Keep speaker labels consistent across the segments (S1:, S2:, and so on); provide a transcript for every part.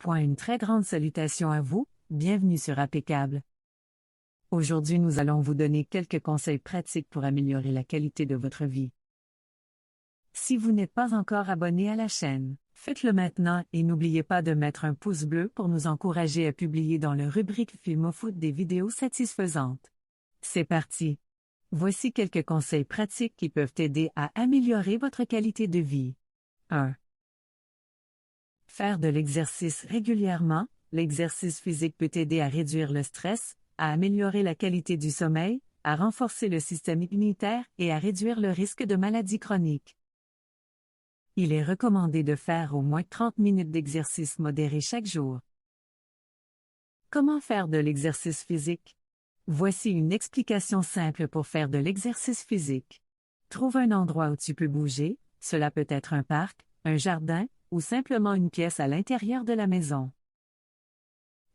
S1: Une très grande salutation à vous, bienvenue sur Impeccable. Aujourd'hui nous allons vous donner quelques conseils pratiques pour améliorer la qualité de votre vie. Si vous n'êtes pas encore abonné à la chaîne, faites-le maintenant et n'oubliez pas de mettre un pouce bleu pour nous encourager à publier dans la rubrique Film au foot des vidéos satisfaisantes. C'est parti! Voici quelques conseils pratiques qui peuvent aider à améliorer votre qualité de vie. 1. Faire de l'exercice régulièrement. L'exercice physique peut aider à réduire le stress, à améliorer la qualité du sommeil, à renforcer le système immunitaire et à réduire le risque de maladies chroniques. Il est recommandé de faire au moins 30 minutes d'exercice modéré chaque jour. Comment faire de l'exercice physique? Voici une explication simple pour faire de l'exercice physique. Trouve un endroit où tu peux bouger, cela peut être un parc, un jardin, ou simplement une pièce à l'intérieur de la maison.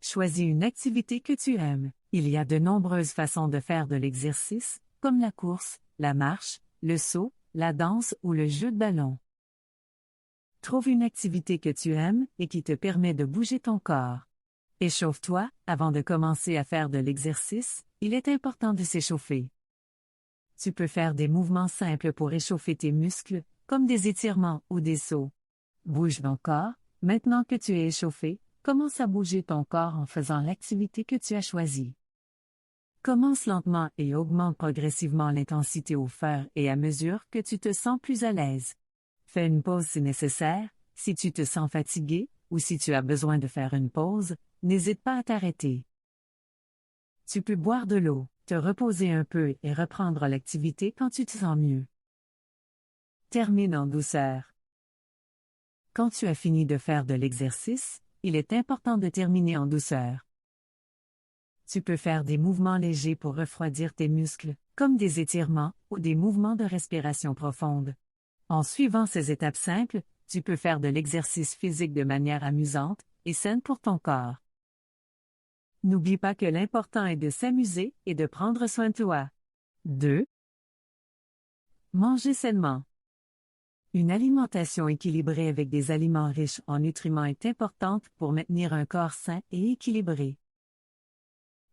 S1: Choisis une activité que tu aimes. Il y a de nombreuses façons de faire de l'exercice, comme la course, la marche, le saut, la danse ou le jeu de ballon. Trouve une activité que tu aimes et qui te permet de bouger ton corps. Échauffe-toi, avant de commencer à faire de l'exercice, il est important de s'échauffer. Tu peux faire des mouvements simples pour échauffer tes muscles, comme des étirements ou des sauts. Bouge ton corps, maintenant que tu es échauffé, commence à bouger ton corps en faisant l'activité que tu as choisie. Commence lentement et augmente progressivement l'intensité au fur et à mesure que tu te sens plus à l'aise. Fais une pause si nécessaire, si tu te sens fatigué, ou si tu as besoin de faire une pause, n'hésite pas à t'arrêter. Tu peux boire de l'eau, te reposer un peu et reprendre l'activité quand tu te sens mieux. Termine en douceur. Quand tu as fini de faire de l'exercice, il est important de terminer en douceur. Tu peux faire des mouvements légers pour refroidir tes muscles, comme des étirements ou des mouvements de respiration profonde. En suivant ces étapes simples, tu peux faire de l'exercice physique de manière amusante et saine pour ton corps. N'oublie pas que l'important est de s'amuser et de prendre soin de toi. 2. Manger sainement. Une alimentation équilibrée avec des aliments riches en nutriments est importante pour maintenir un corps sain et équilibré.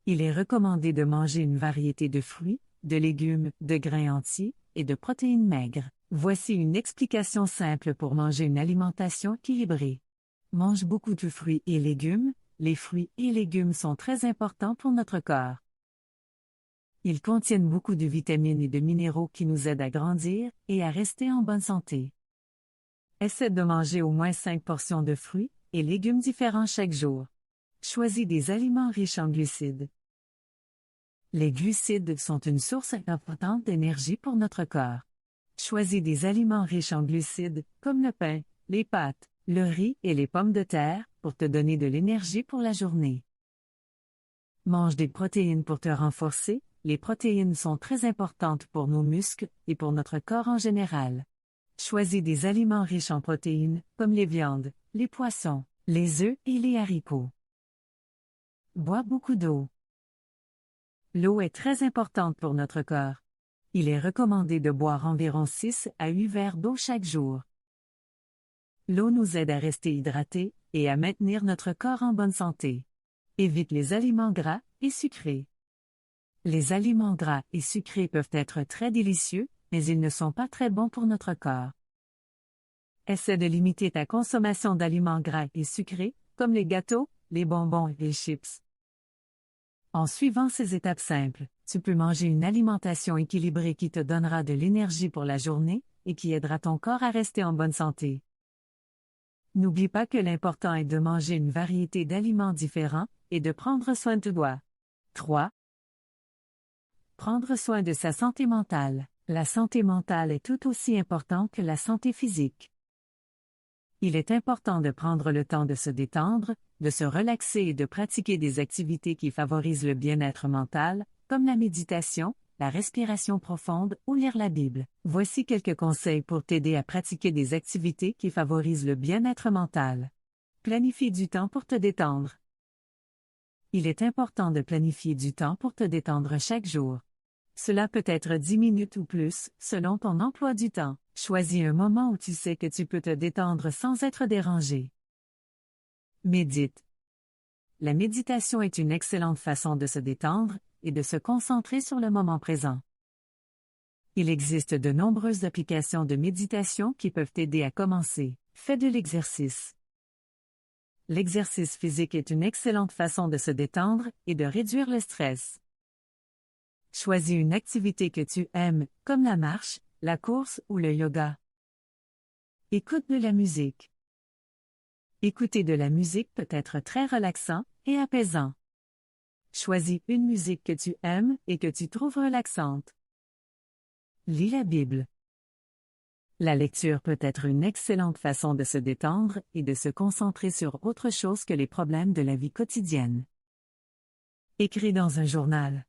S1: Il est recommandé de manger une variété de fruits, de légumes, de grains entiers et de protéines maigres. Voici une explication simple pour manger une alimentation équilibrée. Mange beaucoup de fruits et légumes. Les fruits et légumes sont très importants pour notre corps. Ils contiennent beaucoup de vitamines et de minéraux qui nous aident à grandir et à rester en bonne santé. Essaie de manger au moins 5 portions de fruits et légumes différents chaque jour. Choisis des aliments riches en glucides. Les glucides sont une source importante d'énergie pour notre corps. Choisis des aliments riches en glucides, comme le pain, les pâtes, le riz et les pommes de terre, pour te donner de l'énergie pour la journée. Mange des protéines pour te renforcer. Les protéines sont très importantes pour nos muscles et pour notre corps en général. Choisis des aliments riches en protéines, comme les viandes, les poissons, les œufs et les haricots. Bois beaucoup d'eau. L'eau est très importante pour notre corps. Il est recommandé de boire environ 6 à 8 verres d'eau chaque jour. L'eau nous aide à rester hydratés et à maintenir notre corps en bonne santé. Évite les aliments gras et sucrés. Les aliments gras et sucrés peuvent être très délicieux, mais ils ne sont pas très bons pour notre corps. Essaie de limiter ta consommation d'aliments gras et sucrés, comme les gâteaux, les bonbons et les chips. En suivant ces étapes simples, tu peux manger une alimentation équilibrée qui te donnera de l'énergie pour la journée et qui aidera ton corps à rester en bonne santé. N'oublie pas que l'important est de manger une variété d'aliments différents et de prendre soin de toi. 3. Prendre soin de sa santé mentale. La santé mentale est tout aussi importante que la santé physique. Il est important de prendre le temps de se détendre, de se relaxer et de pratiquer des activités qui favorisent le bien-être mental, comme la méditation, la respiration profonde ou lire la Bible. Voici quelques conseils pour t'aider à pratiquer des activités qui favorisent le bien-être mental. Planifie du temps pour te détendre. Il est important de planifier du temps pour te détendre chaque jour. Cela peut être 10 minutes ou plus, selon ton emploi du temps. Choisis un moment où tu sais que tu peux te détendre sans être dérangé. Médite. La méditation est une excellente façon de se détendre et de se concentrer sur le moment présent. Il existe de nombreuses applications de méditation qui peuvent t'aider à commencer. Fais de l'exercice. L'exercice physique est une excellente façon de se détendre et de réduire le stress. Choisis une activité que tu aimes, comme la marche, la course ou le yoga. Écoute de la musique. Écouter de la musique peut être très relaxant et apaisant. Choisis une musique que tu aimes et que tu trouves relaxante. Lis la Bible. La lecture peut être une excellente façon de se détendre et de se concentrer sur autre chose que les problèmes de la vie quotidienne. Écris dans un journal.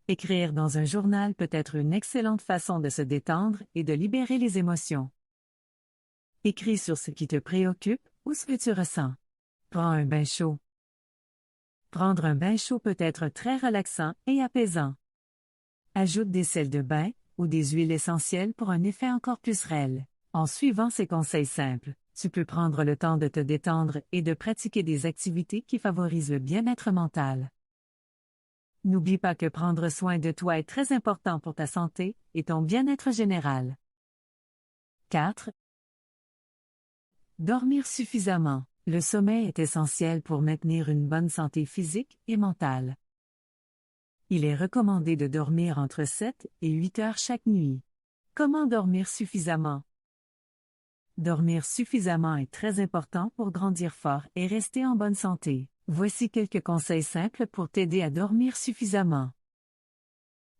S1: Écrire dans un journal peut être une excellente façon de se détendre et de libérer les émotions. Écris sur ce qui te préoccupe ou ce que tu ressens. Prends un bain chaud. Prendre un bain chaud peut être très relaxant et apaisant. Ajoute des sels de bain ou des huiles essentielles pour un effet encore plus réel. En suivant ces conseils simples, tu peux prendre le temps de te détendre et de pratiquer des activités qui favorisent le bien-être mental. N'oublie pas que prendre soin de toi est très important pour ta santé et ton bien-être général. 4. Dormir suffisamment. Le sommeil est essentiel pour maintenir une bonne santé physique et mentale. Il est recommandé de dormir entre 7 et 8 heures chaque nuit. Comment dormir suffisamment? Dormir suffisamment est très important pour grandir fort et rester en bonne santé. Voici quelques conseils simples pour t'aider à dormir suffisamment.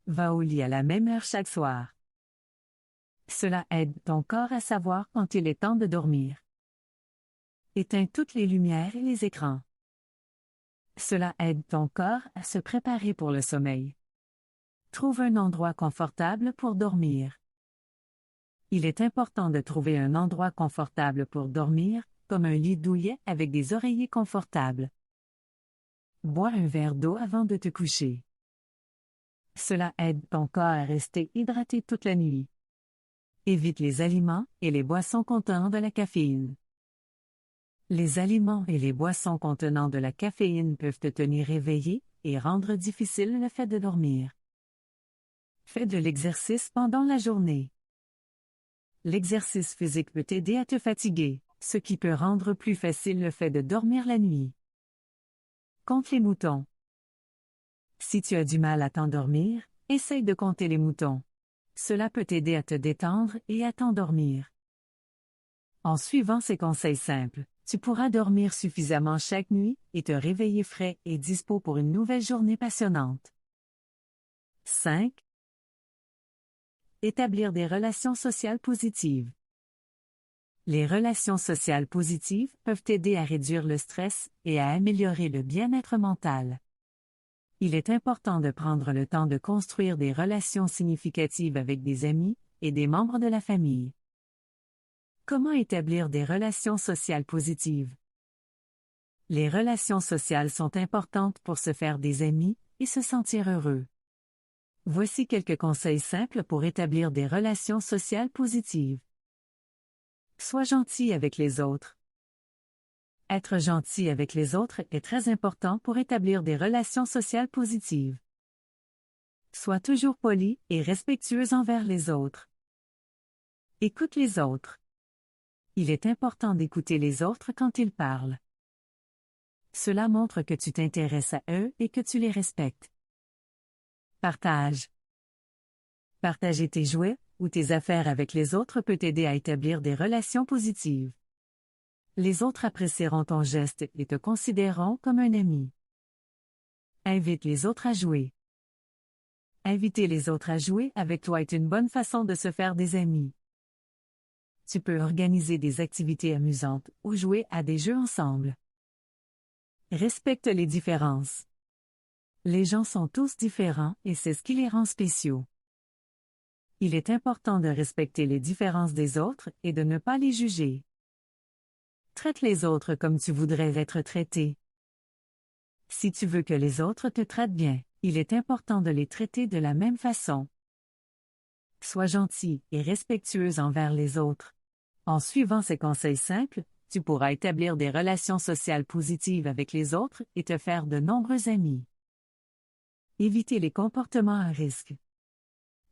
S1: Va au lit à la même heure chaque soir. Cela aide ton corps à savoir quand il est temps de dormir. Éteins toutes les lumières et les écrans. Cela aide ton corps à se préparer pour le sommeil. Trouve un endroit confortable pour dormir. Il est important de trouver un endroit confortable pour dormir, comme un lit douillet avec des oreillers confortables. Bois un verre d'eau avant de te coucher. Cela aide ton corps à rester hydraté toute la nuit. Évite les aliments et les boissons contenant de la caféine. Les aliments et les boissons contenant de la caféine peuvent te tenir éveillé et rendre difficile le fait de dormir. Fais de l'exercice pendant la journée. L'exercice physique peut t'aider à te fatiguer, ce qui peut rendre plus facile le fait de dormir la nuit. Compte les moutons. Si tu as du mal à t'endormir, essaye de compter les moutons. Cela peut t'aider à te détendre et à t'endormir. En suivant ces conseils simples, tu pourras dormir suffisamment chaque nuit et te réveiller frais et dispos pour une nouvelle journée passionnante. 5. Établir des relations sociales positives. Les relations sociales positives peuvent t'aider à réduire le stress et à améliorer le bien-être mental. Il est important de prendre le temps de construire des relations significatives avec des amis et des membres de la famille. Comment établir des relations sociales positives? Les relations sociales sont importantes pour se faire des amis et se sentir heureux. Voici quelques conseils simples pour établir des relations sociales positives. Sois gentil avec les autres. Être gentil avec les autres est très important pour établir des relations sociales positives. Sois toujours poli et respectueux envers les autres. Écoute les autres. Il est important d'écouter les autres quand ils parlent. Cela montre que tu t'intéresses à eux et que tu les respectes. Partage. Partager tes jouets ou tes affaires avec les autres peut t'aider à établir des relations positives. Les autres apprécieront ton geste et te considéreront comme un ami. Invite les autres à jouer. Inviter les autres à jouer avec toi est une bonne façon de se faire des amis. Tu peux organiser des activités amusantes ou jouer à des jeux ensemble. Respecte les différences. Les gens sont tous différents et c'est ce qui les rend spéciaux. Il est important de respecter les différences des autres et de ne pas les juger. Traite les autres comme tu voudrais être traité. Si tu veux que les autres te traitent bien, il est important de les traiter de la même façon. Sois gentil et respectueux envers les autres. En suivant ces conseils simples, tu pourras établir des relations sociales positives avec les autres et te faire de nombreux amis. Éviter les comportements à risque.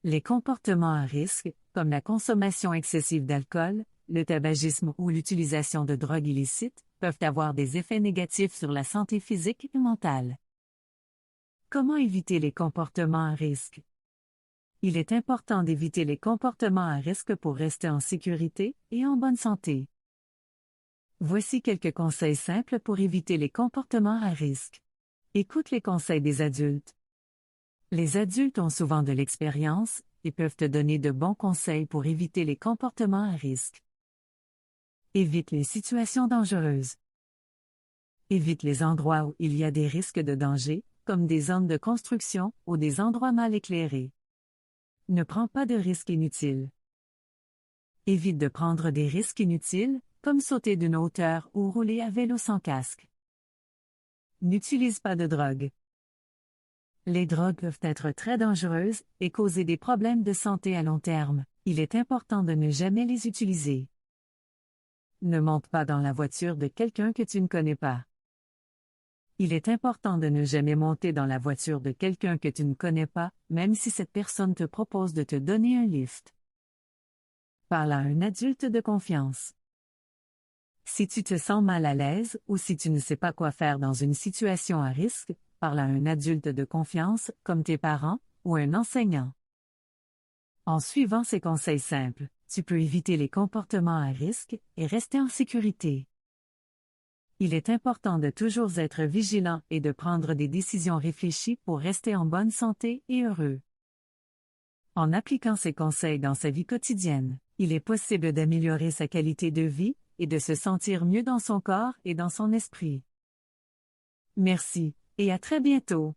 S1: Les comportements à risque, comme la consommation excessive d'alcool, le tabagisme ou l'utilisation de drogues illicites, peuvent avoir des effets négatifs sur la santé physique et mentale. Comment éviter les comportements à risque? Il est important d'éviter les comportements à risque pour rester en sécurité et en bonne santé. Voici quelques conseils simples pour éviter les comportements à risque. Écoute les conseils des adultes. Les adultes ont souvent de l'expérience et peuvent te donner de bons conseils pour éviter les comportements à risque. Évite les situations dangereuses. Évite les endroits où il y a des risques de danger, comme des zones de construction ou des endroits mal éclairés. Ne prends pas de risques inutiles. Évite de prendre des risques inutiles, comme sauter d'une hauteur ou rouler à vélo sans casque. N'utilise pas de drogue. Les drogues peuvent être très dangereuses et causer des problèmes de santé à long terme. Il est important de ne jamais les utiliser. Ne monte pas dans la voiture de quelqu'un que tu ne connais pas. Il est important de ne jamais monter dans la voiture de quelqu'un que tu ne connais pas, même si cette personne te propose de te donner un lift. Parle à un adulte de confiance. Si tu te sens mal à l'aise ou si tu ne sais pas quoi faire dans une situation à risque, parle à un adulte de confiance, comme tes parents ou un enseignant. En suivant ces conseils simples, tu peux éviter les comportements à risque et rester en sécurité. Il est important de toujours être vigilant et de prendre des décisions réfléchies pour rester en bonne santé et heureux. En appliquant ces conseils dans sa vie quotidienne, il est possible d'améliorer sa qualité de vie et de se sentir mieux dans son corps et dans son esprit. Merci, et à très bientôt.